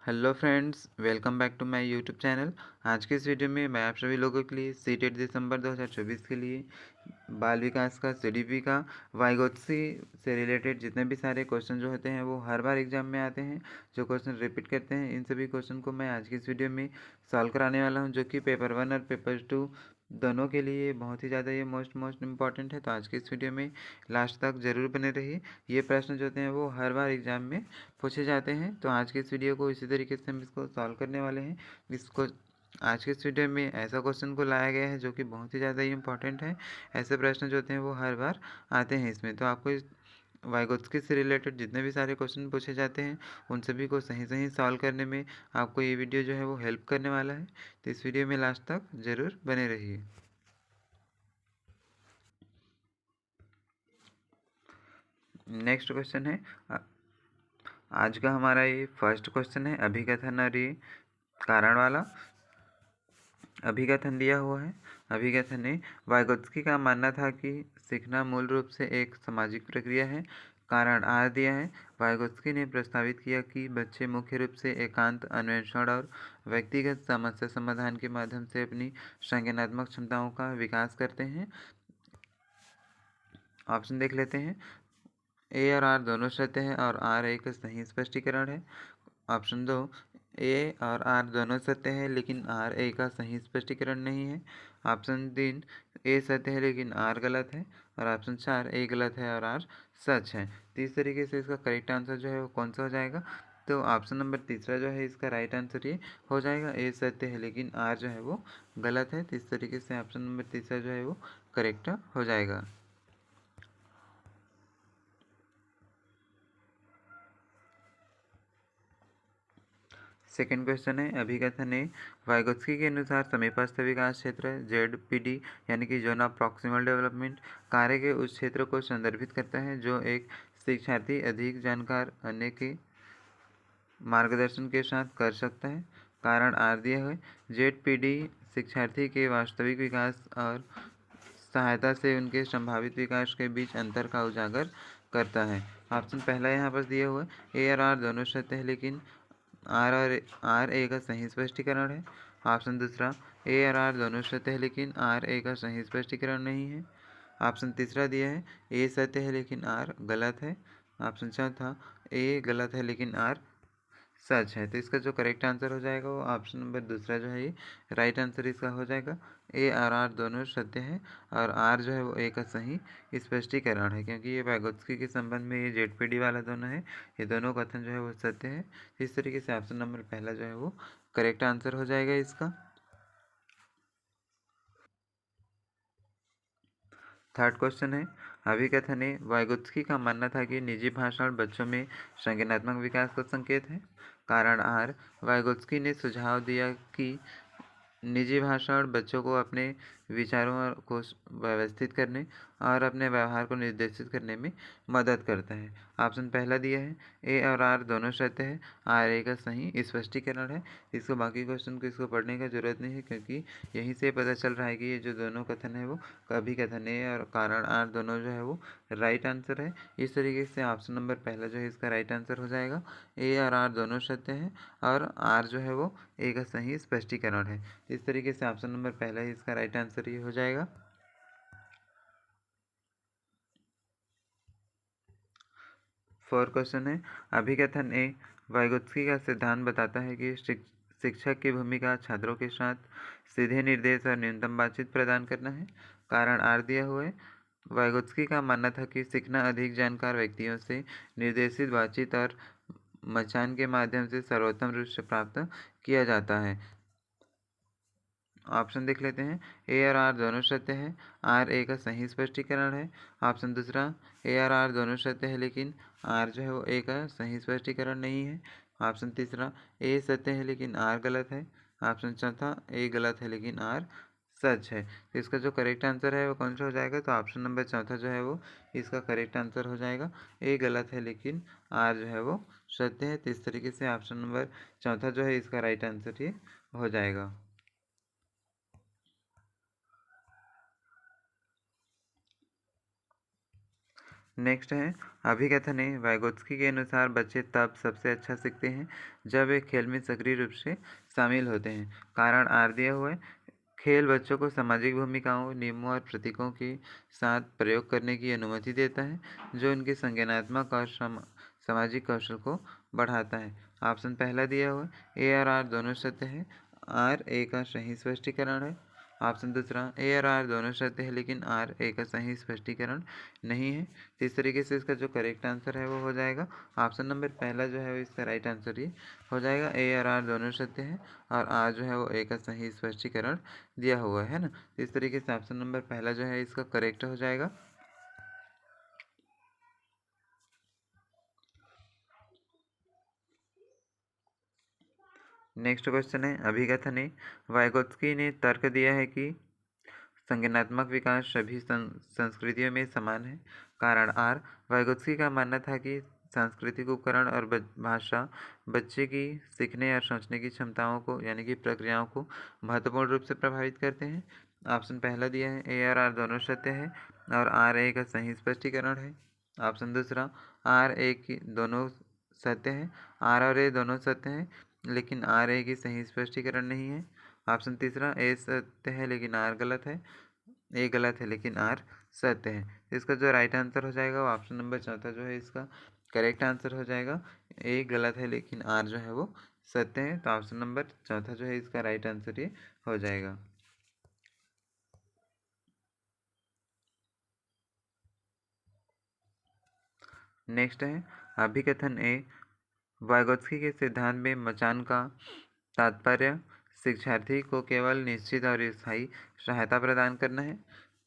Hello friends, welcome back to my YouTube channel. आज के इस वीडियो में मैं आप सभी लोगों के लिए सीटेट दिसंबर 2024 के लिए बाल विकास का सीडीपी का वाइगोत्सी से रिलेटेड जितने भी सारे क्वेश्चन जो होते हैं वो हर बार एग्जाम में आते हैं। जो क्वेश्चन रिपीट करते हैं इन सभी क्वेश्चन को मैं आज की इस वीडियो में सॉल्व कराने वाला हूं, जो कि पेपर 1 और पेपर 2 दोनों के लिए बहुत ही ज़्यादा ये मोस्ट इम्पॉर्टेंट है। तो आज की इस वीडियो में लास्ट तक ज़रूर बने रहिए। ये प्रश्न जो होते हैं वो हर बार एग्जाम में पूछे जाते हैं। तो आज के इस वीडियो को इसी तरीके से हम इसको सॉल्व करने वाले हैं। इसको आज के इस वीडियो में ऐसा क्वेश्चन को लाया गया है जो कि बहुत ही ज़्यादा ही इंपॉर्टेंट है। ऐसे प्रश्न जो होते हैं वो हर बार आते हैं इसमें। तो आपको इस वाइगोत्स्की से रिलेटेड जितने भी सारे क्वेश्चन पूछे जाते हैं उन सभी को सही सही सॉल्व करने में आपको ये वीडियो जो है वो हेल्प करने वाला है। तो इस वीडियो में लास्ट तक ज़रूर बने रहिए। नेक्स्ट क्वेश्चन है आज का हमारा ये फर्स्ट क्वेश्चन है अभिकथन और ये कारण वाला। अभिकथन दिया हुआ है। अभिकथन में वाइगोत्स्की का मानना था कि सीखना मूल रूप से एक सामाजिक प्रक्रिया है। कारण आर दिया है। वाइगोत्स्की ने प्रस्तावित किया कि बच्चे मुख्य रूप से एकांत अन्वेषण और व्यक्तिगत समस्या समाधान के माध्यम से अपनी संज्ञानात्मक क्षमताओं का विकास करते हैं। ऑप्शन देख लेते हैं। ए और आर दोनों सत्य है और आर एक सही स्पष्टीकरण है। ऑप्शन 2, ए और आर दोनों सत्य है लेकिन आर ए का सही स्पष्टीकरण नहीं है। ऑप्शन 3, ए सत्य है लेकिन आर गलत है। और ऑप्शन 4, ए गलत है और आर सच है। तो इस तरीके से इसका करेक्ट आंसर जो है वो कौन सा हो जाएगा? तो ऑप्शन नंबर तीसरा जो है इसका राइट आंसर ये हो जाएगा। ए सत्य है लेकिन आर जो है वो गलत है। तो इस तरीके से ऑप्शन नंबर तीसरा जो है वो करेक्ट हो जाएगा। सेकेंड क्वेश्चन है अभिकथन है वाइगोत्स्की के अनुसार समीपस्थ विकास क्षेत्र जेड यानी कि जोन ऑफ प्रॉक्सिमल डेवलपमेंट कार्य के उस क्षेत्र को संदर्भित करता है जो एक शिक्षार्थी अधिक जानकार अन्य के मार्गदर्शन के साथ कर सकता है। कारण आर दिया है। जेड शिक्षार्थी के वास्तविक विकास और सहायता से उनके संभावित विकास के बीच अंतर का उजागर करता है। ऑप्शन पहला यहाँ पर दिया हुआ है। ए और आर दोनों सत्य है लेकिन आर ए का सही स्पष्टीकरण है। ऑप्शन दूसरा, ए और आर दोनों सत्य है लेकिन आर ए का सही स्पष्टीकरण नहीं है। ऑप्शन तीसरा दिया है ए सत्य है लेकिन आर गलत है। ऑप्शन चौथा, ए गलत है लेकिन आर सच है। तो इसका जो करेक्ट आंसर हो जाएगा वो ऑप्शन नंबर दूसरा जो है ये राइट आंसर इसका हो जाएगा। ए और आर दोनों सत्य है और आर जो है वो ए का सही स्पष्टीकरण है, क्योंकि ये वाइगोत्स्की के संबंध में ये जेड वाला दोनों है, ये दोनों कथन जो है वो सत्य है। इस तरीके से ऑप्शन नंबर पहला जो है वो करेक्ट आंसर हो जाएगा इसका। थर्ड क्वेश्चन है अभिकथन है वाइगोत्स्की का मानना था कि निजी भाषण बच्चों में संज्ञानात्मक विकास का संकेत है। कारण आर, वाइगोत्स्की ने सुझाव दिया कि निजी भाषण बच्चों को अपने विचारों को व्यवस्थित करने और अपने व्यवहार को निर्देशित करने में मदद करता है। ऑप्शन पहला दिया है ए और आर दोनों सत्य है, आर ए का सही स्पष्टीकरण है। इसको बाकी क्वेश्चन को इसको पढ़ने का जरूरत नहीं है, क्योंकि यहीं से पता चल रहा है कि ये जो दोनों कथन है वो कभी कथन ए और कारण आर दोनों जो है वो राइट आंसर है। इस तरीके से ऑप्शन नंबर पहला जो है इसका राइट आंसर हो जाएगा। ए और आर दोनों सत्य है और आर जो है वो ए का सही स्पष्टीकरण है। इस तरीके से ऑप्शन नंबर पहला ही इसका राइट आंसर ये हो जाएगा। फोर्थ क्वेश्चन है अभिकथन ए वाइगोत्स्की का सिद्धांत बताता है कि शिक्षक की भूमिका छात्रों के साथ सीधे निर्देश और न्यूनतम बातचीत प्रदान करना है। कारण आर दिया हुआ है। वाइगोत्स्की का मानना था कि सीखना अधिक जानकार व्यक्तियों से निर्देशित बातचीत और मचान के माध्यम से सर्वोत्तम रूप से प्राप्त किया जाता है। ऑप्शन देख लेते हैं। ए और आर दोनों सत्य है, आर ए का सही स्पष्टीकरण है। ऑप्शन दूसरा, ए और आर दोनों सत्य है लेकिन आर जो है वो ए का सही स्पष्टीकरण नहीं है। ऑप्शन तीसरा, ए सत्य है लेकिन आर गलत है। ऑप्शन चौथा, ए गलत है लेकिन आर सच है। तो इसका जो करेक्ट आंसर है वो कौन सा हो जाएगा? तो ऑप्शन नंबर चौथा जो है वो इसका करेक्ट आंसर हो जाएगा। ए गलत है लेकिन आर जो है वो सत्य है। तो इस तरीके से ऑप्शन नंबर चौथा जो है इसका राइट आंसर ये हो जाएगा। नेक्स्ट है अभिकथन है वाइगोत्स्की के अनुसार बच्चे तब सबसे अच्छा सीखते हैं जब वे खेल में सक्रिय रूप से शामिल होते हैं। कारण आर दिया हुआ है। खेल बच्चों को सामाजिक भूमिकाओं, नियमों और प्रतीकों के साथ प्रयोग करने की अनुमति देता है, जो उनके संज्ञानात्मक और सामाजिक कौशल को बढ़ाता है। ऑप्शन पहला दिया हुआ है ए और आर दोनों सत्य है, आर ए का सही स्पष्टीकरण है। ऑप्शन दूसरा ए और आर दोनों सत्य है लेकिन आर ए का सही स्पष्टीकरण नहीं है। तो इस तरीके से इसका जो करेक्ट आंसर है वो हो जाएगा ऑप्शन नंबर पहला जो है वो इसका राइट आंसर ये हो जाएगा। ए और आर दोनों सत्य है और आर जो है वो ए का सही स्पष्टीकरण दिया हुआ है ना। तो इस तरीके से ऑप्शन नंबर पहला जो है इसका करेक्ट हो जाएगा। नेक्स्ट क्वेश्चन है अभिकथन है वाइगोत्स्की ने तर्क दिया है कि संज्ञानात्मक विकास सभी संस्कृतियों में समान है। कारण आर वाइगोत्स्की का मानना था कि सांस्कृतिक उपकरण और भाषा बच्चे की सीखने और सोचने की क्षमताओं को यानी कि प्रक्रियाओं को महत्वपूर्ण रूप से प्रभावित करते हैं। ऑप्शन पहला दिया है ए और आर दोनों सत्य है और आर ए का सही स्पष्टीकरण है। ऑप्शन दूसरा आर ए की दोनों सत्य है, आर और ए दोनों सत्य हैं लेकिन आर ए की सही स्पष्टीकरण नहीं है। ऑप्शन तीसरा ए सत्य है लेकिन आर गलत है, ए गलत है लेकिन आर सत्य है। इसका जो राइट आंसर हो जाएगा वो ऑप्शन नंबर चौथा जो है इसका करेक्ट आंसर हो जाएगा। ए गलत है लेकिन आर जो है वो सत्य है, तो ऑप्शन नंबर चौथा जो है इसका राइट आंसर ये हो जाएगा। नेक्स्ट है अभिकथन ए वाइगोत्स्की के सिद्धांत में मचान का तात्पर्य शिक्षार्थी को केवल निश्चित और स्थायी सहायता प्रदान करना है।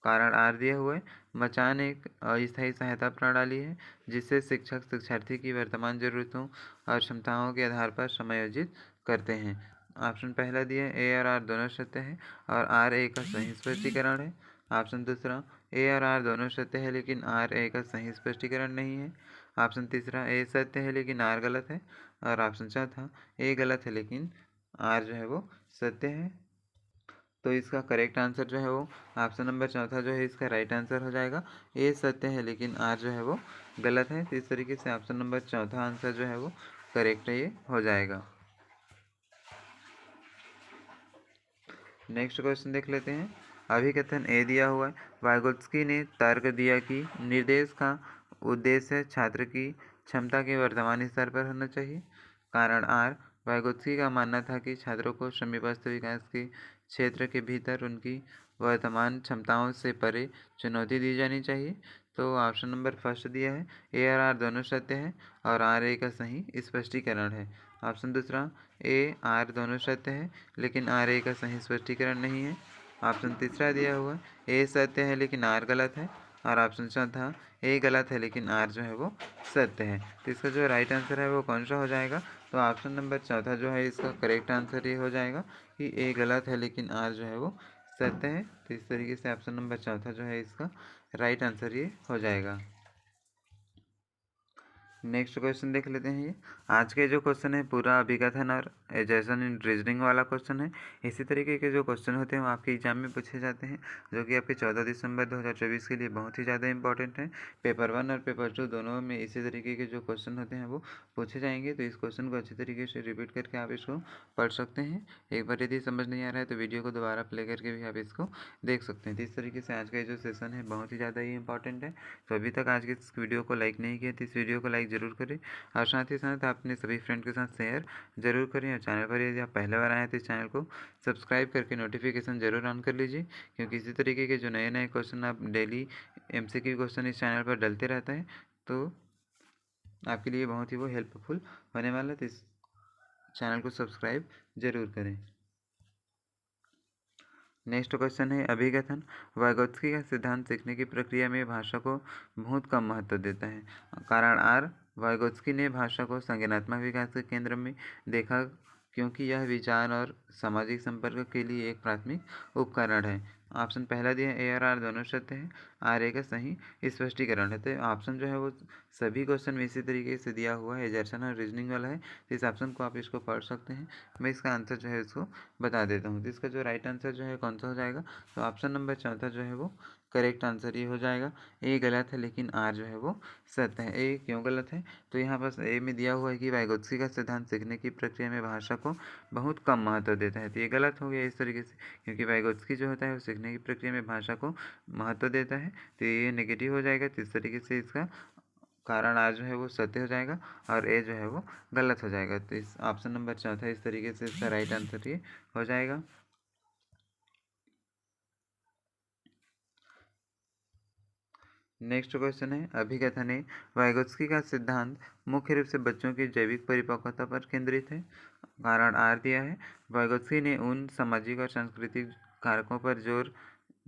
कारण आर दिया हुआ है। मचान एक अस्थायी सहायता प्रणाली है जिससे शिक्षक शिक्षार्थी की वर्तमान ज़रूरतों और क्षमताओं के आधार पर समायोजित करते हैं। ऑप्शन पहला दिया है ए और आर दोनों सत्य है और आर ए का सही स्पष्टीकरण है। ऑप्शन दूसरा ए और आर दोनों सत्य है लेकिन आर ए का सही स्पष्टीकरण नहीं है। ऑप्शन तीसरा ए सत्य है लेकिन आर गलत है और ऑप्शन चौथा ए गलत है लेकिन आर जो है वो सत्य है। तो इसका करेक्ट आंसर जो है वो ऑप्शन नंबर चौथा जो है इसका राइट आंसर हो जाएगा। ए सत्य है लेकिन आर जो है वो गलत है। तो इस तरीके से ऑप्शन नंबर चौथा आंसर जो है वो करेक्ट है ये हो जाएगा। नेक्स्ट क्वेश्चन देख लेते हैं। अभिकथन ए दिया हुआ है वाइगोत्स्की ने तर्क दिया कि निर्देश का उद्देश्य छात्र की क्षमता के वर्तमान स्तर पर होना चाहिए। कारण आर वाइगोत्स्की का मानना था कि छात्रों को समीपस्थ विकास के क्षेत्र के भीतर उनकी वर्तमान क्षमताओं से परे चुनौती दी जानी चाहिए। तो ऑप्शन नंबर फर्स्ट दिया है ए और आर दोनों सत्य है और आर ए का सही स्पष्टीकरण है। ऑप्शन दूसरा ए आर दोनों सत्य है लेकिन आर ए का सही स्पष्टीकरण नहीं है। ऑप्शन तीसरा दिया हुआ ए सत्य है लेकिन आर गलत है और ऑप्शन चौथा ए गलत है लेकिन आर जो है वो सत्य है। तो इसका जो राइट आंसर है वो कौन सा हो जाएगा? तो ऑप्शन नंबर चौथा जो है इसका करेक्ट आंसर ये हो जाएगा कि ए गलत है लेकिन आर जो है वो सत्य है। तो इस तरीके से ऑप्शन नंबर चौथा जो है इसका राइट आंसर ये हो जाएगा। नेक्स्ट क्वेश्चन देख लेते हैं। ये आज के जो क्वेश्चन है पूरा अभिकथन और एजेशन इन रीजनिंग वाला क्वेश्चन है। इसी तरीके के जो क्वेश्चन होते हैं वो आपके एग्जाम में पूछे जाते हैं, जो कि आपके 14 दिसंबर 2024 के लिए बहुत ही ज़्यादा इंपॉर्टेंट है। पेपर 1 और पेपर 2 दोनों में इसी तरीके के जो क्वेश्चन होते हैं वो पूछे जाएंगे। तो इस क्वेश्चन को अच्छी तरीके से रिपीट करके आप इसको पढ़ सकते हैं। एक बार यदि समझ नहीं आ रहा है तो वीडियो को दोबारा प्ले करके भी आप इसको देख सकते हैं। तो इस तरीके से आज का जो सेशन है बहुत ही ज़्यादा ही इंपॉर्टेंट है। तो अभी तक आज के इस वीडियो को लाइक नहीं किया तो इस वीडियो को लाइक ज़रूर करें और साथ ही साथ अपने सभी फ्रेंड के साथ शेयर जरूर करें। और चैनल पर यदि आप पहले बार आए हैं तो इस चैनल को सब्सक्राइब करके नोटिफिकेशन जरूर ऑन कर लीजिए, क्योंकि इसी तरीके के जो नए नए क्वेश्चन आप डेली MCQ क्वेश्चन इस चैनल पर डलते रहता है तो आपके लिए बहुत ही वो हेल्पफुल होने वाला है। तो इस चैनल को सब्सक्राइब जरूर करें। नेक्स्ट क्वेश्चन है अभिकथन वाइगोत्स्की का सिद्धांत सीखने की प्रक्रिया में भाषा को बहुत कम महत्व देता है। कारण आर वाइगोत्स्की ने भाषा को संज्ञानात्मक विकास के केंद्र में देखा क्योंकि यह विचार और सामाजिक संपर्क के लिए एक प्राथमिक उपकरण है। ऑप्शन पहला दिया ए और आर दोनों सत्य है, आर ए का सही स्पष्टीकरण है। तो ऑप्शन जो है वो सभी क्वेश्चन में इसी तरीके से दिया हुआ है, एजर्सन और रीजनिंग वाला है। तो इस ऑप्शन को आप इसको पढ़ सकते हैं। मैं इसका आंसर जो है इसको बता देता हूँ। तो इसका जो राइट आंसर जो है कौन सा हो जाएगा? तो ऑप्शन नंबर चौथा जो है वो करेक्ट आंसर ये हो जाएगा। ए गलत है लेकिन आर जो है वो सत्य है। ए क्यों गलत है? तो यहाँ पर ए में दिया हुआ है कि वाइगोत्स्की का सिद्धांत सीखने की प्रक्रिया में भाषा को बहुत कम महत्व देता है, तो ये गलत हो गया इस तरीके से, क्योंकि वाइगोत्स्की जो होता है वो सीखने की प्रक्रिया में भाषा को महत्व देता है, तो ये नेगेटिव हो जाएगा। तो इस तरीके से इसका कारण आर जो है वो सत्य हो जाएगा और ए जो है वो गलत हो जाएगा। तो इस ऑप्शन नंबर चौथा इस तरीके से इसका राइट आंसर ये हो जाएगा। नेक्स्ट क्वेश्चन है, अभिकथा ने वाइगोत्स्की का सिद्धांत मुख्य रूप से बच्चों की जैविक परिपक्वता पर केंद्रित है। कारण आर दिया है। वाइगोत्स्की ने उन सामाजिक और सांस्कृतिक कारकों पर जोर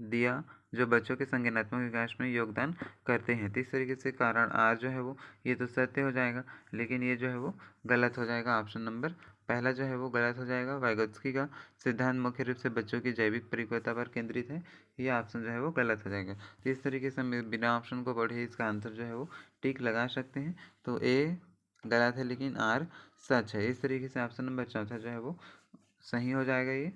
दिया जो बच्चों के संज्ञानात्मक विकास में योगदान करते हैं। तो इस तरीके से कारण आर जो है वो ये तो सत्य हो जाएगा, लेकिन ये जो है वो गलत हो जाएगा। ऑप्शन नंबर पहला जो है वो गलत हो जाएगा। वाइगोत्स्की का सिद्धांत मुख्य रूप से बच्चों की जैविक परिपक्वता पर केंद्रित है, ये ऑप्शन जो है वो गलत हो जाएगा। तो इस तरीके से हम बिना ऑप्शन को पढ़े इसका आंसर जो है वो टिक लगा सकते हैं। तो ए गलत है लेकिन आर सच है। इस तरीके से ऑप्शन नंबर चौथा जो है वो सही हो जाएगा ये।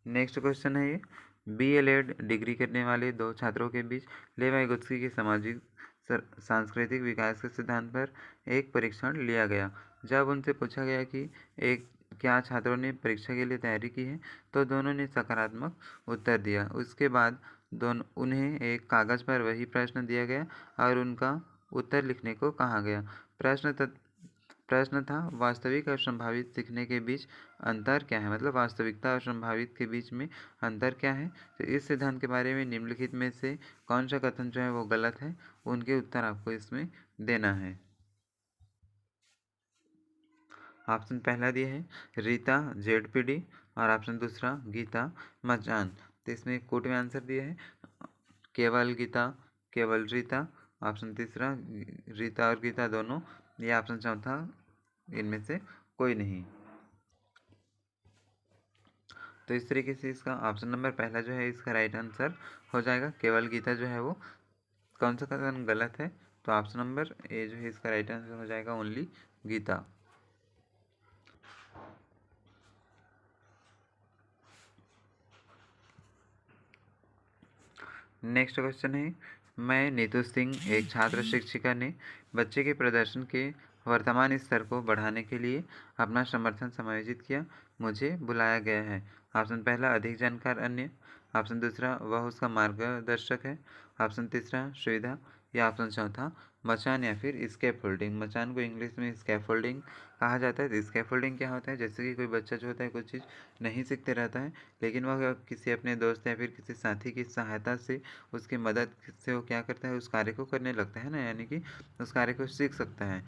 नेक्स्ट क्वेश्चन है ये, बीएलएड डिग्री करने वाले दो छात्रों के बीच लेव वाइगोत्स्की के सामाजिक सांस्कृतिक विकास के सिद्धांत पर एक परीक्षण लिया गया। जब उनसे पूछा गया कि एक क्या छात्रों ने परीक्षा के लिए तैयारी की है, तो दोनों ने सकारात्मक उत्तर दिया। उसके बाद दोनों उन्हें एक कागज़ पर वही प्रश्न दिया गया और उनका उत्तर लिखने को कहा गया। प्रश्न था, वास्तविक और संभावित सीखने के बीच अंतर क्या है, मतलब वास्तविकता और संभावित के बीच में अंतर क्या है। तो इस सिद्धांत के बारे में निम्नलिखित में से कौन सा कथन जो है वो गलत है, उनके उत्तर आपको इसमें देना है। ऑप्शन पहला दिया है रीता जेडपीडी और ऑप्शन दूसरा गीता मचान। तो इसमें कोट में आंसर दिया है केवल गीता, केवल रीता। ऑप्शन तीसरा रीता और गीता दोनों, या ऑप्शन चौथा इनमें से कोई नहीं। तो इस तरीके से इसका ऑप्शन नंबर पहला जो है इसका राइट आंसर हो जाएगा। केवल गीता जो है वो कौन सा कथन गलत है, तो ऑप्शन नंबर ए जो है इसका राइट आंसर हो जाएगा ओनली गीता। नेक्स्ट क्वेश्चन है, मैं नीतू सिंह एक छात्र शिक्षिका ने बच्चे के प्रदर्शन के वर्तमान स्तर को बढ़ाने के लिए अपना समर्थन समायोजित किया, मुझे बुलाया गया है। ऑप्शन पहला अधिक जानकार अन्य, ऑप्शन दूसरा वह उसका मार्गदर्शक है, ऑप्शन तीसरा सुविधा, या ऑप्शन चौथा मचान या फिर स्कैफोल्डिंग। मचान को इंग्लिश में स्कैफोल्डिंग कहा जाता है। तो स्कैफोल्डिंग क्या होता है, जैसे कि कोई बच्चा जो होता है कुछ चीज़ नहीं सीखते रहता है, लेकिन वह किसी अपने दोस्त या फिर किसी साथी की सहायता से उसकी मदद से वो क्या करता है उस कार्य को करने लगता है ना, यानी कि उस कार्य को सीख सकता है।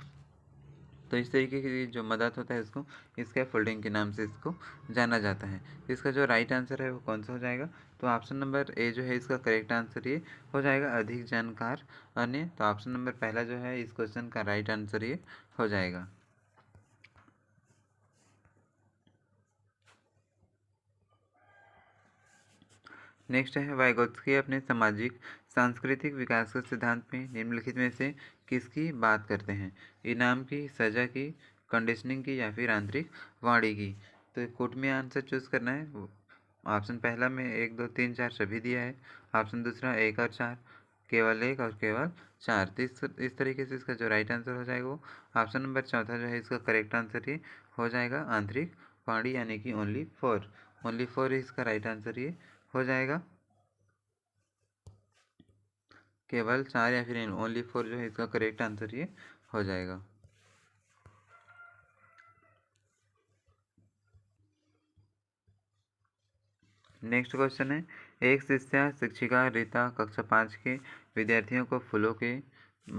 तो इस तरीके की जो मदद होता है उसको स्कैफोल्डिंग के नाम से इसको जाना जाता है। तो इसका जो राइट आंसर है वो कौन सा हो जाएगा, तो ऑप्शन नंबर ए जो है इसका करेक्ट आंसर ये हो जाएगा अधिक जानकार अन्य। तो ऑप्शन नंबर पहला जो है इस क्वेश्चन का राइट आंसर ये हो जाएगा। नेक्स्ट है, वाइगोत्स्की अपने सामाजिक सांस्कृतिक विकास के सिद्धांत में निम्नलिखित में से किसकी बात करते हैं, इनाम की, सजा की, कंडीशनिंग की, या फिर आंतरिक वाणी की। तो कोट में आंसर चूज करना है। ऑप्शन पहला में 1 2 3 4 सभी दिया है, ऑप्शन दूसरा 1 और 4, केवल 1 और केवल 4। तो इस तरीके से इसका जो राइट आंसर हो जाएगा वो ऑप्शन नंबर चौथा जो है इसका करेक्ट आंसर ये हो जाएगा आंतरिक वाणी, यानी कि ओनली 4। ओनली 4 इसका राइट आंसर ये हो जाएगा। केवल 4 या फिर ओनली 4 जो है इसका करेक्ट आंसर ये हो जाएगा। नेक्स्ट क्वेश्चन है, एक शिक्षिका रीता कक्षा 5 के विद्यार्थियों को फूलों के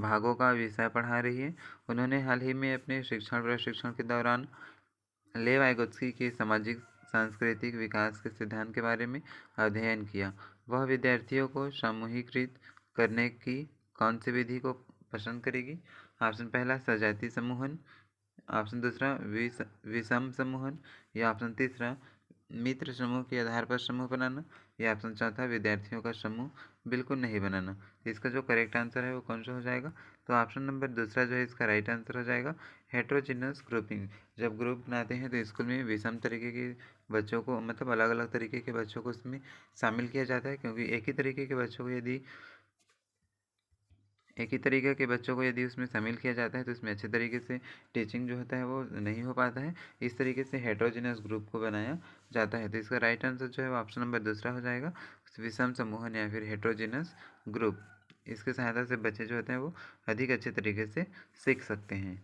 भागों का विषय पढ़ा रही है। उन्होंने हाल ही में अपने शिक्षण प्रशिक्षण के दौरान लेव वाइगोत्स्की के सामाजिक सांस्कृतिक विकास के सिद्धांत के बारे में अध्ययन किया। वह विद्यार्थियों को समूहीकृत करने की कौन सी विधि को पसंद करेगी। ऑप्शन पहला सजातीय समूहन, ऑप्शन दूसरा विषम समूहन, या ऑप्शन तीसरा मित्र समूह के आधार पर समूह बनाना, या ऑप्शन चौथा विद्यार्थियों का समूह बिल्कुल नहीं बनाना। तो इसका जो करेक्ट आंसर है वो कौन सा हो जाएगा? तो ऑप्शन नंबर दूसरा जो है इसका राइट आंसर हो जाएगा, हेट्रोजीनियस ग्रुपिंग। जब ग्रुप बनाते हैं तो स्कूल में विषम तरीके के बच्चों को, मतलब अलग अलग तरीके के बच्चों को उसमें शामिल किया जाता है, क्योंकि एक ही तरीके के बच्चों को यदि उसमें शामिल किया जाता है तो उसमें अच्छे तरीके से टीचिंग जो होता है वो नहीं हो पाता है। इस तरीके से हेट्रोजीनियस ग्रुप को बनाया जाता है। तो इसका राइट आंसर जो है वो ऑप्शन नंबर दूसरा हो जाएगा, विषम समूहन या फिर हेट्रोजीनियस ग्रुप। इसकी सहायता से बच्चे जो होते हैं वो अधिक अच्छे तरीके से सीख सकते हैं।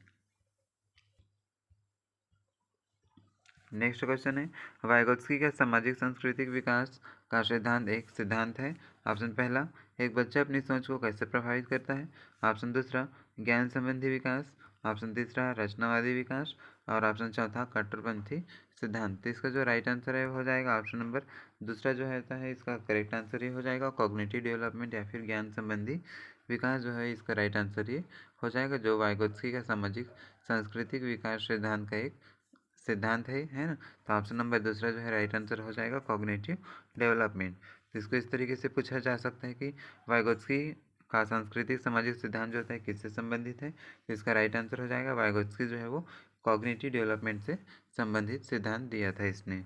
नेक्स्ट क्वेश्चन है, वाइगोत्स्की का सामाजिक सांस्कृतिक विकास का सिद्धांत एक सिद्धांत है। ऑप्शन पहला, एक बच्चा अपनी सोच को कैसे प्रभावित करता है। ऑप्शन दूसरा, ज्ञान संबंधी विकास। ऑप्शन तीसरा, रचनावादी विकास। और ऑप्शन चौथा, कट्टरपंथी सिद्धांत। तो इसका जो राइट आंसर है वो हो जाएगा ऑप्शन नंबर दूसरा जो है इसका करेक्ट आंसर ये हो जाएगा, कॉग्निटिव डेवलपमेंट या फिर ज्ञान संबंधी विकास जो है इसका राइट आंसर ये हो जाएगा, जो वाइगोत्स्की का सामाजिक सांस्कृतिक विकास सिद्धांत का एक सिद्धांत है ना। तो ऑप्शन नंबर दूसरा जो है राइट आंसर हो जाएगा, कॉग्निटिव डेवलपमेंट। तो इसको इस तरीके से पूछा जा सकता है कि वाइगोत्स्की का सांस्कृतिक सामाजिक सिद्धांत जो होता है किससे संबंधित है। तो इसका राइट आंसर हो जाएगा, वाइगोत्स्की जो है वो कॉग्निटिव डेवलपमेंट से संबंधित सिद्धांत दिया था इसने।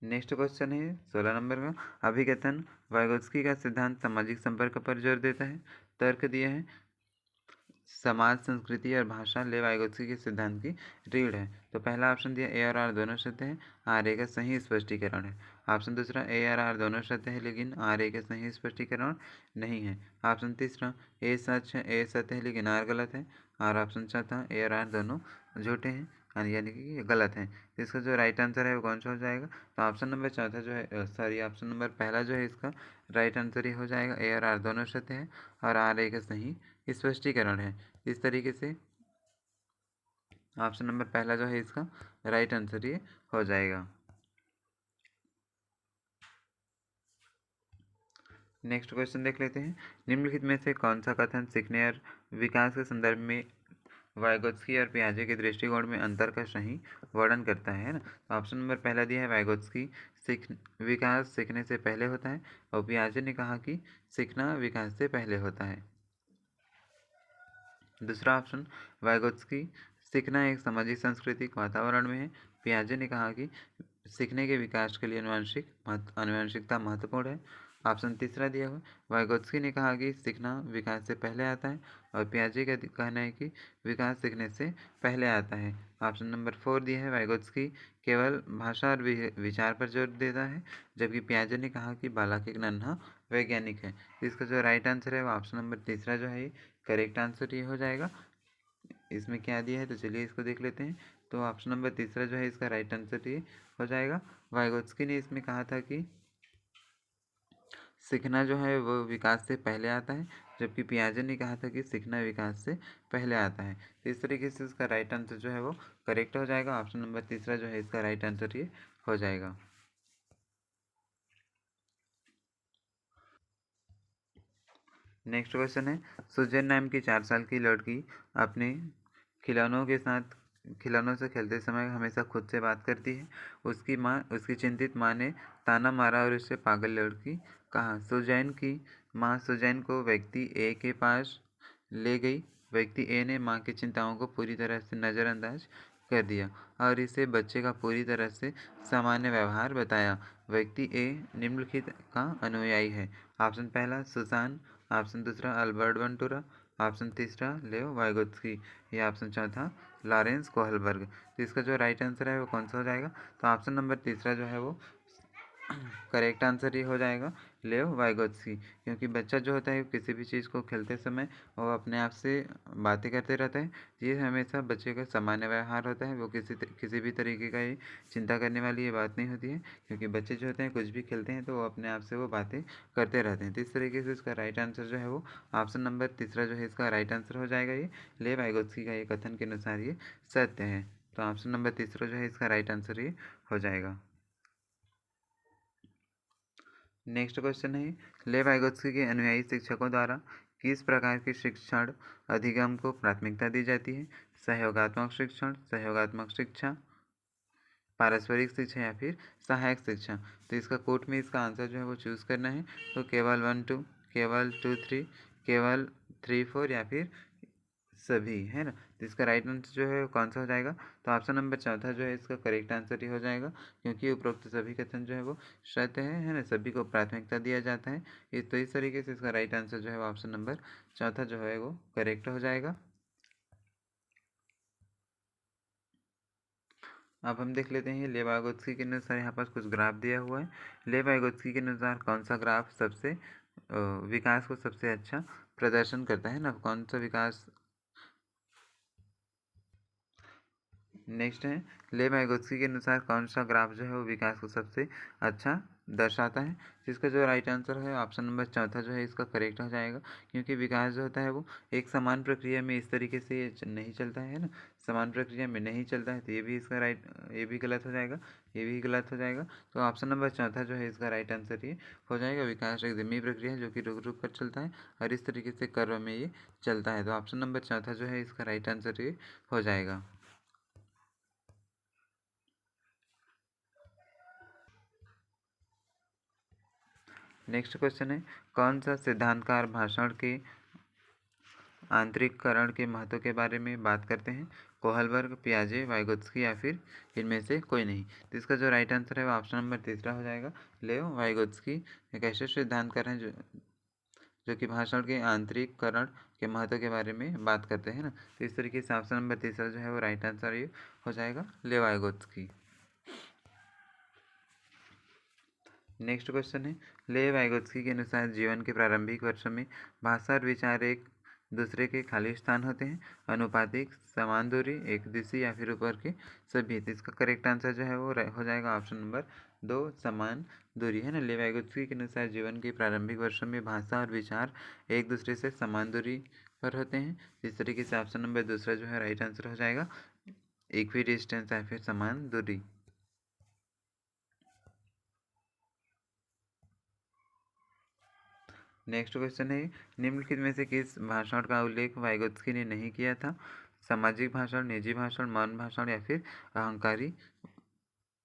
नेक्स्ट क्वेश्चन है 16 नंबर का, अभिकथन वाइगोत्स्की का सिद्धांत सामाजिक संपर्क पर जोर देता है। तर्क दिया है, समाज, संस्कृति और भाषा ले वाइगोत्स्की के सिद्धांत की रीढ़ है। तो पहला ऑप्शन दिया ए और आर दोनों सत्य है, आर ए का सही स्पष्टीकरण है। ऑप्शन दूसरा, ए और आर दोनों सत्य है लेकिन आर ए का सही स्पष्टीकरण नहीं है। ऑप्शन तीसरा, ए सच है, ए सत्य है लेकिन आर गलत है। और ऑप्शन चौथा, ए और आर दोनों झूठे हैं यानी कि ये गलत है। तो इसका जो राइट आंसर है वो कौन सा हो जाएगा? तो ऑप्शन नंबर चौथा जो है, सॉरी, ऑप्शन नंबर पहला जो है इसका राइट आंसर ही हो जाएगा, ए और आर दोनों सत्य है और आर ए का सही स्पष्टीकरण है। इस तरीके से ऑप्शन नंबर पहला जो है इसका राइट आंसर ये हो जाएगा। नेक्स्ट क्वेश्चन देख लेते हैं, निम्नलिखित में से कौन सा कथन सीखने और विकास के संदर्भ में वाइगोत्स्की और पियाजे के दृष्टिकोण में अंतर का सही वर्णन करता है ना। तो ऑप्शन नंबर पहला दिया है, वाइगोत्स्की विकास सीखने से पहले होता है और पियाजे ने कहा कि सीखना विकास से पहले होता है। दूसरा ऑप्शन, वाइगोत्स्की सीखना एक सामाजिक सांस्कृतिक वातावरण में है। पियाजे ने कहा कि सीखने के विकास के लिए आनुवंशिकता महत्वपूर्ण है। ऑप्शन तीसरा दिया हुआ, वाइगोत्स्की ने कहा कि सीखना विकास से पहले आता है और पियाजे का कहना है कि विकास सीखने से पहले आता है। ऑप्शन नंबर 4 दिया है, वाइगोत्स्की केवल भाषा और विचार पर जोर देता है, जबकि पियाजे ने कहा कि बालक एक नन्हा वैज्ञानिक है। इसका जो राइट आंसर है वो ऑप्शन नंबर तीसरा जो है करेक्ट आंसर ये हो जाएगा। इसमें क्या दिया है तो चलिए इसको देख लेते हैं। तो ऑप्शन नंबर तीसरा जो है इसका राइट आंसर ये हो जाएगा, वाइगोत्स्की ने इसमें कहा था कि सीखना जो है वो विकास से पहले आता है, जबकि पियाजे ने कहा था कि सीखना विकास से पहले आता है। तो इस तरीके से इसका राइट आंसर जो है वो करेक्ट हो जाएगा, ऑप्शन नंबर तीसरा जो है इसका राइट आंसर ये हो जाएगा। नेक्स्ट क्वेश्चन है, सुजैन नाम की 4 साल की लड़की अपने खिलौनों के साथ खिलौनों से खेलते समय हमेशा खुद से बात करती है। उसकी चिंतित माँ ने ताना मारा और उससे पागल लड़की कहा। सुजैन की माँ सुजैन को व्यक्ति ए के पास ले गई। व्यक्ति ए ने माँ की चिंताओं को पूरी तरह से नज़रअंदाज कर दिया और इसे बच्चे का पूरी तरह से सामान्य व्यवहार बताया। व्यक्ति ए निम्नलिखित का अनुयायी है। ऑप्शन पहला, सुसान। ऑप्शन दूसरा, अल्बर्ट वेंटूरा। ऑप्शन तीसरा, लेओ वाइगोत्स्की। या ऑप्शन चौथा, लॉरेंस कोहलबर्ग। तो इसका जो राइट आंसर है वो कौन सा हो जाएगा? तो ऑप्शन नंबर तीसरा जो है वो करेक्ट आंसर ये हो जाएगा, लेओ वाइगोत्स्की। क्योंकि बच्चा जो होता है किसी भी चीज़ को खेलते समय वो अपने आप से बातें करते रहता है। ये हमेशा बच्चे का सामान्य व्यवहार होता है, वो किसी भी तरीके का ये चिंता करने वाली ये बात नहीं होती है, क्योंकि बच्चे जो होते हैं कुछ भी खेलते हैं तो वो अपने आप से वो बातें करते रहते हैं। तो इस तरीके से इसका राइट आंसर जो है वो ऑप्शन नंबर तीसरा जो है इसका राइट आंसर हो जाएगा, ये ले वाइगोत्स्की का ये कथन के अनुसार ये सत्य है। तो ऑप्शन नंबर तीसरा जो है इसका राइट आंसर ये हो जाएगा। नेक्स्ट क्वेश्चन है, लेव वाइगोत्स्की के अनुयायी शिक्षकों द्वारा किस प्रकार के शिक्षण अधिगम को प्राथमिकता दी जाती है। सहयोगात्मक शिक्षण, सहयोगात्मक शिक्षा, पारस्परिक शिक्षा या फिर सहायक शिक्षा। तो इसका कोट में इसका आंसर जो है वो चूज़ करना है। तो केवल 1 2, केवल 2 3, केवल 3 4 या फिर सभी, है ना। तो इसका राइट आंसर जो है कौन सा हो जाएगा? तो ऑप्शन नंबर चौथा जो है इसका करेक्ट आंसर ही हो जाएगा, क्योंकि उपरोक्त सभी कथन जो है वो सत्य है ना, सभी को प्राथमिकता दिया जाता है। तो इस तरीके से इसका राइट आंसर जो है ऑप्शन नंबर चौथा जो है वो करेक्ट हो जाएगा। अब हम देख लेते हैं लेवागोत्स्की के अनुसार यहाँ पास कुछ ग्राफ दिया हुआ है। लेवागोत्स्की के अनुसार कौन सा ग्राफ सबसे विकास को सबसे अच्छा प्रदर्शन करता है ना, कौन सा विकास। नेक्स्ट है लेवागोत्स्की के अनुसार कौन सा ग्राफ जो है वो विकास को सबसे अच्छा दर्शाता है। जिसका जो राइट आंसर है ऑप्शन नंबर चौथा जो है इसका करेक्ट हो जाएगा, क्योंकि विकास जो होता है वो एक समान प्रक्रिया में इस तरीके से नहीं चलता है ना, समान प्रक्रिया में नहीं चलता है। तो ये भी इसका ये भी गलत हो जाएगा, ये भी गलत हो जाएगा। तो ऑप्शन नंबर चौथा जो है इसका राइट आंसर ये हो जाएगा। विकास एक धीमी प्रक्रिया है जो कि रुक रुक कर चलता है और इस तरीके से कर्व में ये चलता है। तो ऑप्शन नंबर चौथा जो है इसका राइट आंसर ये हो जाएगा। नेक्स्ट क्वेश्चन है कौन सा सिद्धांतकार भाषण के आंतरिककरण के महत्व के बारे में बात करते हैं? कोहलबर्ग, पियाजे, वाइगोत्स्की या फिर इनमें से कोई नहीं। तो इसका जो राइट आंसर है वो ऑप्शन नंबर तीसरा हो जाएगा। लेओ वाइगोत्स्की एक ऐसे सिद्धांतकार हैं जो कि भाषण के आंतरिककरण के महत्व के बारे में बात करते हैं ना। तो इस तरीके से ऑप्शन नंबर तीसरा जो है वो राइट आंसर ये हो जाएगा, लेओ वाइगोत्स्की। नेक्स्ट क्वेश्चन है लेव वाइगोत्स्की के अनुसार जीवन के प्रारंभिक वर्षों में भाषा और विचार एक दूसरे के खाली स्थान होते हैं, अनुपातिक, समान दूरी, एक दिशी या फिर ऊपर के सभी। तो इसका करेक्ट आंसर जो है वो हो जाएगा ऑप्शन नंबर 2, समान दूरी, है ना। लेव वाइगोत्स्की के अनुसार जीवन के प्रारंभिक वर्षों में भाषा और विचार एक दूसरे से समान दूरी पर होते हैं। इस तरीके से ऑप्शन नंबर दूसरा जो है राइट आंसर हो जाएगा, इक्वी डिस्टेंस या फिर समान दूरी। नेक्स्ट क्वेश्चन है निम्नलिखित में से किस भाषण का उल्लेख वाइगोत्स्की ने नहीं किया था? सामाजिक भाषण, निजी भाषण, मौन भाषण या फिर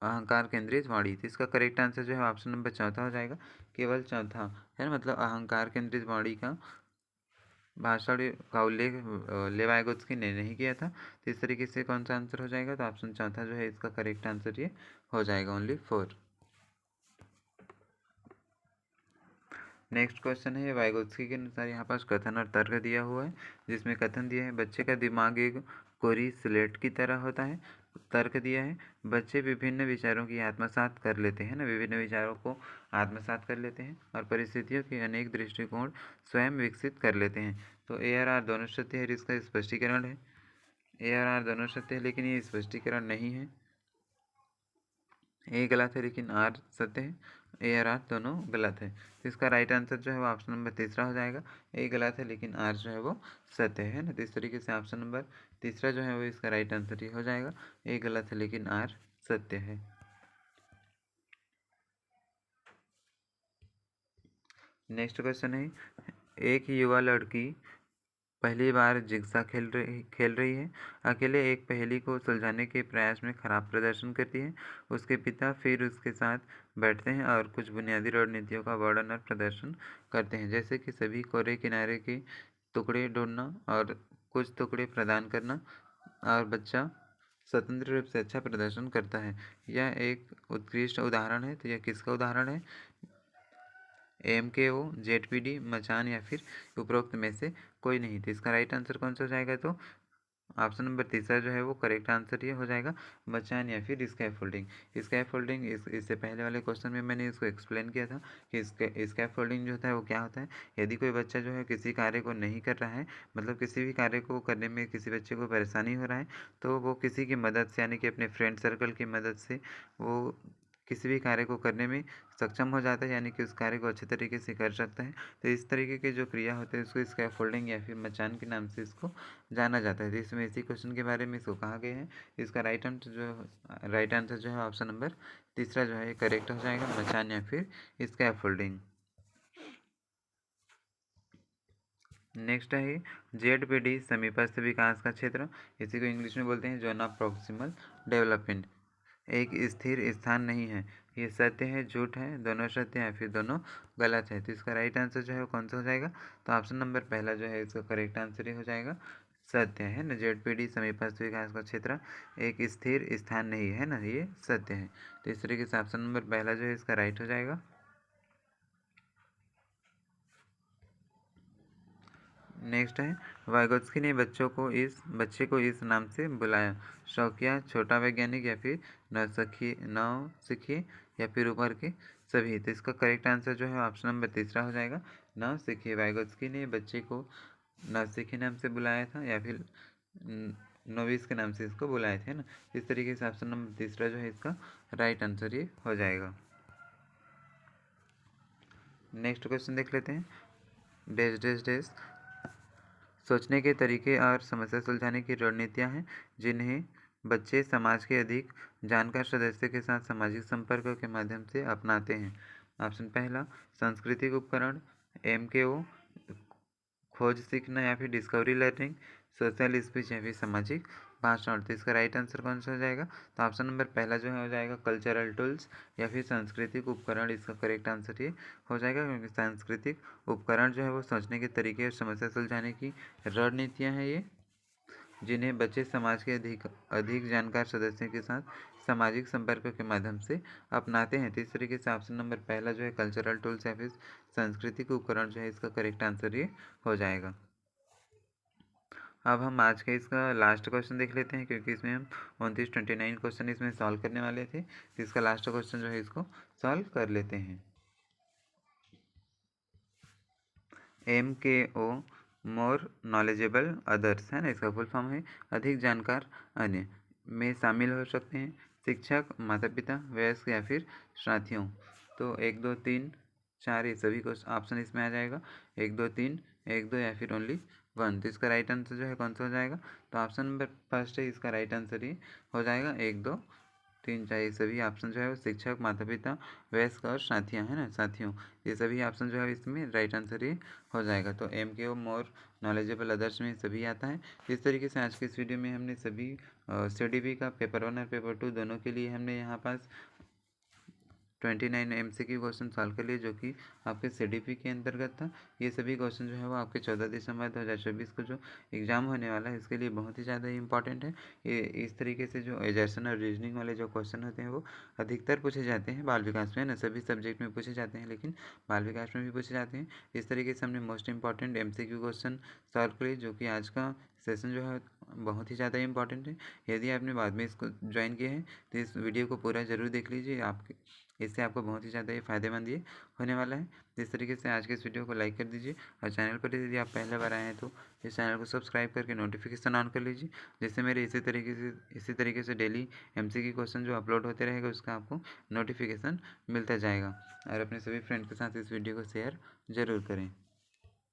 अहंकार केंद्रित वाणी। तो इसका करेक्ट आंसर जो है ऑप्शन नंबर चौथा हो जाएगा, केवल चौथा, है ना। मतलब अहंकार केंद्रित वाणी का भाषण का उल्लेख लेवाइगोत्स्की ने नहीं किया था। तो इस तरीके से कौन सा आंसर हो जाएगा? तो ऑप्शन चौथा जो है इसका करेक्ट आंसर ये हो जाएगा, ओनली 4। नेक्स्ट क्वेश्चन है वाइगोत्स्की के अनुसार यहाँ पास कथन और तर्क दिया हुआ है, जिसमें कथन दिया है बच्चे का दिमाग एक कोरी स्लेट की तरह होता है। तर्क दिया है बच्चे विभिन्न विचारों की आत्मसात कर लेते हैं ना, विभिन्न विचारों को आत्मसात कर लेते हैं और परिस्थितियों के अनेक दृष्टिकोण स्वयं विकसित कर लेते हैं। तो ए आर आर दोनों सत्य है, इसका स्पष्टीकरण है। ए आर आर दोनों सत्य है लेकिन ये स्पष्टीकरण नहीं है। ए गलत है लेकिन आर सत्य है, ए और आर दोनों गलत है। तो इसका राइट आंसर जो है वो ऑप्शन नंबर तीसरा हो जाएगा, ए गलत है लेकिन आर जो है वो सत्य है ना। तो इस तरीके से ऑप्शन नंबर तीसरा जो है वो इसका राइट आंसर ही हो जाएगा, ए गलत है लेकिन आर सत्य है। नेक्स्ट क्वेश्चन है एक युवा लड़की पहली बार जिग्सा खेल रही है। अकेले एक पहेली को सुलझाने के प्रयास में खराब प्रदर्शन करती है। उसके पिता फिर उसके साथ बैठते हैं और कुछ बुनियादी रणनीतियों का वर्णन और प्रदर्शन करते हैं, जैसे कि सभी कोरे किनारे के टुकड़े ढूंढना और कुछ टुकड़े प्रदान करना, और बच्चा स्वतंत्र रूप से अच्छा प्रदर्शन करता है। यह एक उत्कृष्ट उदाहरण है। तो यह किसका उदाहरण है? AMKO, ZPD, मचान या फिर उपरोक्त में से कोई नहीं। तो इसका राइट आंसर कौन सा हो जाएगा? तो ऑप्शन नंबर तीसरा जो है वो करेक्ट आंसर ये हो जाएगा, मचान या फिर स्कैफोल्डिंग। स्कैफोल्डिंग इससे पहले वाले क्वेश्चन में मैंने इसको एक्सप्लेन किया था कि स्कैफोल्डिंग जो होता है वो क्या होता है। यदि कोई बच्चा जो है किसी कार्य को नहीं कर रहा है, मतलब किसी भी कार्य को करने में किसी बच्चे को परेशानी हो रहा है, तो वो किसी की मदद से यानी कि अपने फ्रेंड सर्कल की मदद से वो किसी भी कार्य को करने में सक्षम हो जाता है, यानी कि उस कार्य को अच्छे तरीके से कर सकता है। तो इस तरीके के जो क्रिया होते हैं उसको स्कैफोल्डिंग या फिर मचान के नाम से इसको जाना जाता है। तो इसमें इसी क्वेश्चन के बारे में इसको कहा गया है। इसका राइट आंसर जो है ऑप्शन नंबर तीसरा जो है करेक्ट हो जाएगा, मचान या फिर स्कैफोल्डिंग। नेक्स्ट है जेडपीडी समीपस्थ विकास का क्षेत्र, इसी को इंग्लिश में बोलते हैं जोन ऑफ प्रॉक्सिमल डेवलपमेंट। एक स्थिर स्थान नहीं है, ये सत्य है झूठ है, दोनों सत्य है फिर दोनों गलत है। तो इसका राइट आंसर जो है वो कौन सा हो जाएगा? तो ऑप्शन नंबर पहला जो है इसका करेक्ट आंसर ही हो जाएगा, सत्य है ना। जेडपीडी समीपस्थ विकास का क्षेत्र एक स्थिर स्थान नहीं है ना, ये सत्य है। तो इस तरीके से ऑप्शन नंबर पहला जो है इसका राइट हो जाएगा। नेक्स्ट है वाइगोत्स्की ने बच्चे को इस नाम से बुलाया, शौकिया, छोटा वैज्ञानिक या फिर नौसिखिए या फिर ऊपर के सभी। तो इसका करेक्ट आंसर जो है ऑप्शन नंबर तीसरा हो जाएगा, नौसिखिए। वाइगोत्स्की ने बच्चे को नौसिखिए नाम से बुलाया था या फिर नोविस के नाम से इसको बुलाए थे ना। इस तरीके से ऑप्शन नंबर तीसरा जो है इसका राइट आंसर ये हो जाएगा। नेक्स्ट क्वेश्चन देख लेते हैं। डैश डैश डैश सोचने के तरीके और समस्या सुलझाने की रणनीतियाँ हैं जिन्हें बच्चे समाज के अधिक जानकार सदस्य के साथ सामाजिक संपर्क के माध्यम से अपनाते हैं। ऑप्शन पहला सांस्कृतिक उपकरण, MKO, खोज सीखना या फिर डिस्कवरी लर्निंग, सोशल स्पीच या फिर सामाजिक भाषण। तो इसका राइट आंसर कौन सा हो जाएगा? तो ऑप्शन नंबर पहला जो है हो जाएगा कल्चरल टूल्स या फिर सांस्कृतिक उपकरण। इसका करेक्ट आंसर ये हो जाएगा, क्योंकि सांस्कृतिक उपकरण जो है वो सोचने के तरीके और समस्या सुलझाने की रणनीतियाँ हैं ये, जिन्हें बच्चे समाज के अधिक अधिक जानकार सदस्यों के साथ सामाजिक संपर्क के माध्यम से अपनाते हैं। तो इस तरीके से ऑप्शन नंबर पहला जो है कल्चरल टूल्स या फिर सांस्कृतिक उपकरण जो है इसका करेक्ट आंसर ये हो जाएगा। अब हम आज का इसका लास्ट क्वेश्चन देख लेते हैं, क्योंकि इसमें हम 29 क्वेश्चन इसमें सॉल्व करने वाले थे। तो इसका लास्ट क्वेश्चन जो है इसको सॉल्व कर लेते हैं। MKO मोर नॉलेजेबल अदर्स है ना, इसका फुल फॉर्म है अधिक जानकार अन्य में शामिल हो सकते हैं शिक्षक, माता पिता, वयस्क या फिर साथियों। तो 1 2 3 4 ये सभी को ऑप्शन इसमें आ जाएगा, 1 2 3 1 2 या फिर ओनली 1। तो इसका राइट आंसर जो है कौन सा हो जाएगा? तो ऑप्शन नंबर फर्स्ट है इसका राइट आंसर ये हो जाएगा, 1 2 3 4 ये सभी ऑप्शन जो है वो शिक्षक, माता पिता, वयस्क और साथियाँ है ना, साथियों। ये सभी ऑप्शन जो है इसमें राइट आंसर ये हो जाएगा। तो MKO मोर नॉलेजेबल अदर्स में सभी आता है। इस तरीके से आज के इस वीडियो में हमने सभी CDP का पेपर 1 और पेपर 2 दोनों के लिए हमने यहाँ पास 29 MCQ क्वेश्चन सॉल्व कर लिए, जो कि आपके CDP के अंतर्गत था। ये सभी क्वेश्चन जो है वो आपके 14 दिसंबर 2024 को जो एग्ज़ाम होने वाला है इसके लिए बहुत ही ज़्यादा इंपॉर्टेंट है। ये इस तरीके से जो एजर्सन और रीजनिंग वाले जो क्वेश्चन होते हैं वो अधिकतर पूछे जाते हैं बाल विकास में ना, सभी सब्जेक्ट में पूछे जाते हैं लेकिन बाल विकास में भी पूछे जाते हैं। इस तरीके से हमने most important MCQ question solve करे, जो कि आज का सेशन जो है बहुत ही ज़्यादा इंपॉर्टेंट है। यदि आपने बाद में इसको ज्वाइन किया है तो इस वीडियो को पूरा ज़रूर देख लीजिए, आपके इससे आपको बहुत ही ज़्यादा ये फ़ायदेमंद ये होने वाला है। इस तरीके से आज के इस वीडियो को लाइक कर दीजिए और चैनल पर यदि आप पहले बार आए हैं तो इस चैनल को सब्सक्राइब करके नोटिफिकेशन ऑन कर लीजिए, जिससे मेरे इसी तरीके से डेली MCQ क्वेश्चन जो अपलोड होते रहेगा उसका आपको नोटिफिकेशन मिलता जाएगा। और अपने सभी फ्रेंड के साथ इस वीडियो को शेयर ज़रूर करें।